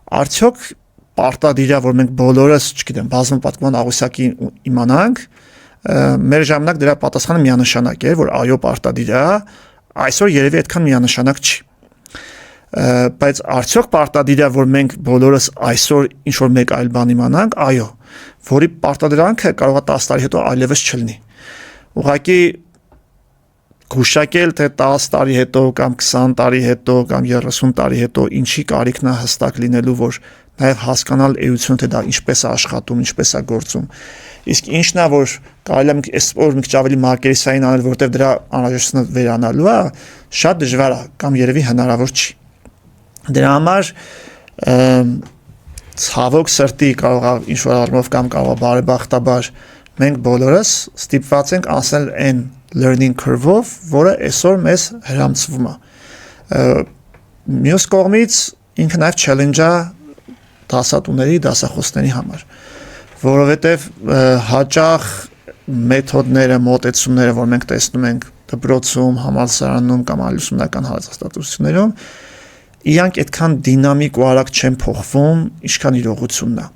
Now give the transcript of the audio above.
Արդյոք պարտադիր է, որ մենք բոլորս, չգիտեմ, բազմապատկման աղյուսակի իմանանք, մեր ժամանակ դրա պատասխանը միանշանակ է, որ այո, պարտադիր է, այսօր երևի այդքան միանշանակ չի։ Բայց արդյոք պարտադիր է, որ մենք բոլորս այսօր ինչ-որ մեկ այլ բան իմանանք, այո, որի պարտադրանքը կարող է 10 տարի հետո այլևս չլինի։ Ուղղակի գուշակել, թե 10 տարի հետո կամ 20 տարի հետո կամ 30 տարի հետո ինչի կարիքն է հստակ լինելու, որ նաև հասկանալ էությունը, թե դա ինչպես է աշխատում, ինչպես է գործում։ Իսկ ինչն է, որ կարելի է այսօր մի քիչ ավելի մակերեսային անել, որտեղ դրա անհրաժեշտությունը վերանալու է, շատ դժվար է կամ երևի հնարավոր չի։ Դրա համար ցավոք սրտի կարող է ինչ-որ առումով կամ կարող է բարեբախտաբար մենք բոլորս ստիպված ենք անցնել այն learning curve-ով, որը այսօր մեզ հրամցվում է։ Մյուս կողմից ինքը նաև challenge է դասատուների, դասախոսների համար, որովհետև հաճախ մեթոդները, մոտեցումները, որ մենք տեսնում ենք դպրոցում, համալսարանում կամ այլ ուսումնական հաստատություններում, իրանք այդքան դինամիկ ու արագ չեն փոխվում, ինչքան իրողությունն է։